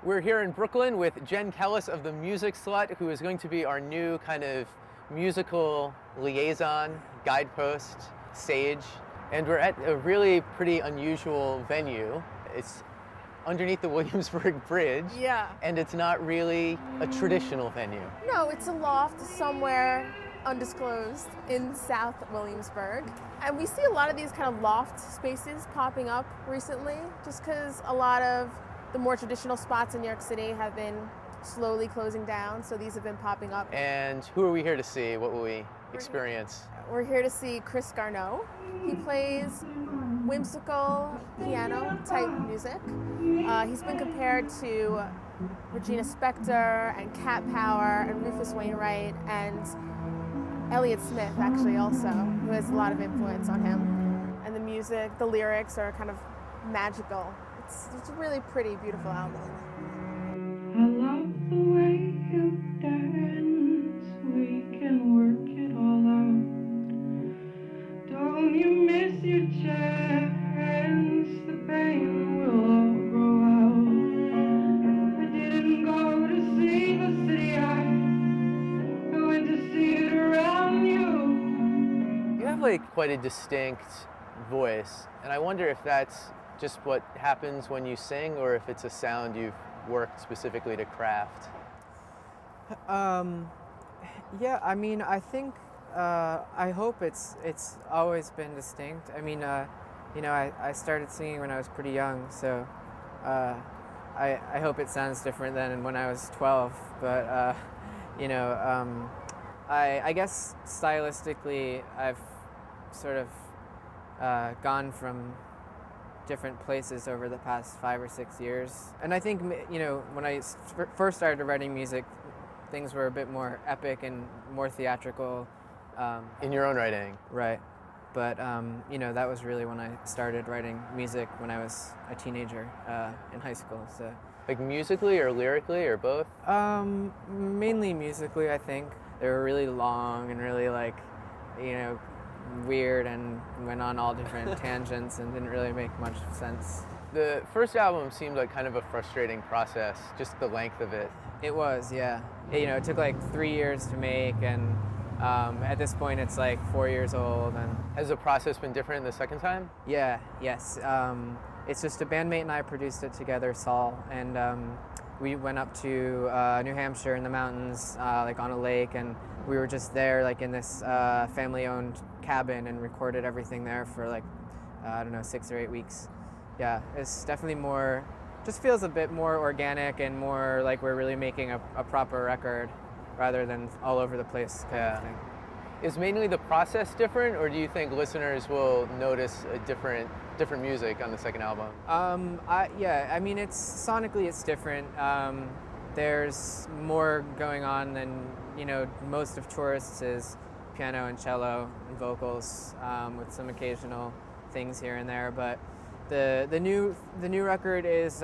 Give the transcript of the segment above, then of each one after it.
We're here in Brooklyn with Jen Kellas of the Music Slut, who is going to be our new kind of musical liaison, guidepost, sage. And we're at a really pretty unusual venue. It's underneath the Williamsburg Bridge. Yeah. And it's not really a traditional venue. No, it's a loft somewhere undisclosed in South Williamsburg. And we see a lot of these kind of loft spaces popping up recently, just because a lot of the more traditional spots in New York City have been slowly closing down, so these have been popping up. And who are we here to see? What will we experience? We're here to see Chris Garneau. He plays whimsical piano type music. He's been compared to Regina Spektor and Cat Power and Rufus Wainwright and Elliott Smith, actually, also, who has a lot of influence on him. And the music, the lyrics are kind of magical. It's a really pretty, beautiful album. I love the way you dance. We can work it all out. Don't you miss your chance? The pain will all grow out. I didn't go to see the city. I went to see it around you. You have like quite a distinct voice, and I wonder if that's just what happens when you sing, or if it's a sound you've worked specifically to craft. Yeah, I mean, I think, I hope it's always been distinct. I mean, I started singing when I was pretty young, so I hope it sounds different than when I was 12, but, I guess stylistically I've sort of gone from different places over the past 5 or 6 years. And I think, when I first started writing music, things were a bit more epic and more theatrical. In your own writing? Right. But, that was really when I started writing music when I was a teenager in high school. So, like musically or lyrically or both? Mainly musically, I think. They were really long and really weird and went on all different tangents and didn't really make much sense. The first album seemed like kind of a frustrating process, just the length of it. It was, yeah. It took like 3 years to make, and at this point it's like 4 years old. And has the process been different the second time? Yeah, yes. It's just a bandmate and I produced it together, Saul, and we went up to New Hampshire in the mountains, on a lake, and we were just there in this family-owned cabin and recorded everything there for 6 or 8 weeks. Yeah, it's definitely just feels a bit more organic and more like we're really making a proper record rather than all over the place kind of thing. Is mainly the process different, or do you think listeners will notice a different music on the second album? It's sonically it's different. There's more going on than most of Tourists is piano and cello and vocals with some occasional things here and there. But the new record is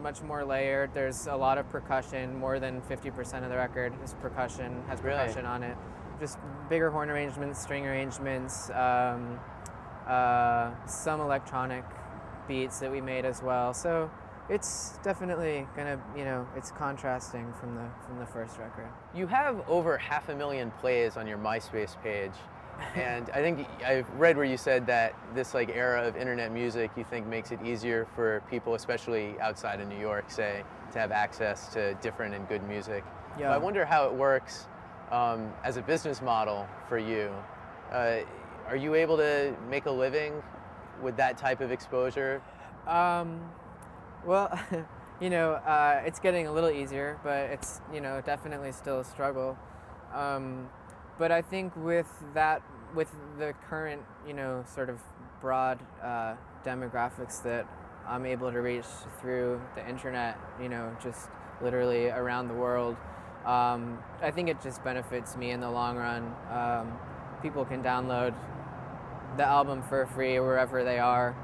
much more layered. There's a lot of percussion. More than 50% of the record is percussion, has percussion on it. Just bigger horn arrangements, string arrangements, some electronic beats that we made as well. So it's definitely gonna, it's contrasting from the first record. You have over 500,000 plays on your MySpace page. And I think I've read where you said that this era of internet music you think makes it easier for people, especially outside of New York, say, to have access to different and good music. Yeah. But I wonder how it works as a business model for you. Are you able to make a living with that type of exposure? Well, it's getting a little easier, but it's, definitely still a struggle. But I think with the current, sort of broad demographics that I'm able to reach through the internet, just literally around the world, I think it just benefits me in the long run. People can download the album for free wherever they are,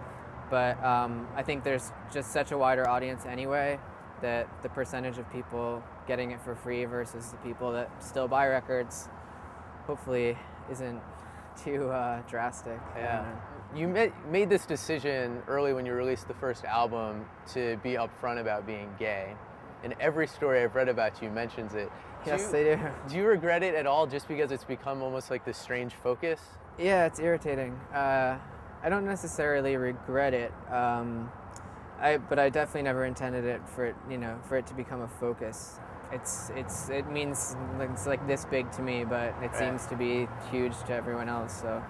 but I think there's just such a wider audience anyway that the percentage of people getting it for free versus the people that still buy records hopefully isn't too drastic. Yeah. You made this decision early when you released the first album to be upfront about being gay. And every story I've read about you mentions it. Yes, they do. Do you regret it at all just because it's become almost like this strange focus? Yeah, it's irritating. I don't necessarily regret it, but I definitely never intended it for it to become a focus. It means it's like this big to me, but it seems to be huge to everyone else. So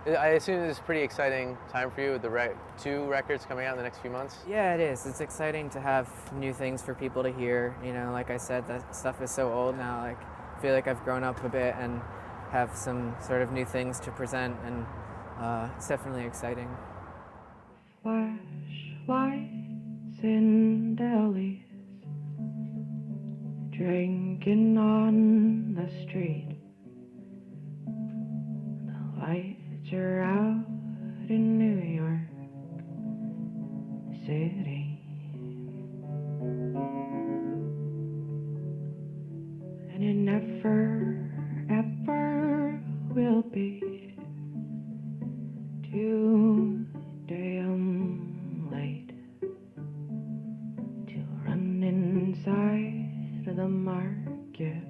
I assume this is a pretty exciting time for you with the 2 records coming out in the next few months. yeah, it is. It's exciting to have new things for people to hear. You know, like I said, that stuff is so old now. Like, I feel like I've grown up a bit and have some sort of new things to present, and it's definitely exciting. Flashlights in delis, drinking on the street. The lights are out in New York City, and it never, ever will be too damn late to run inside of the marketplace.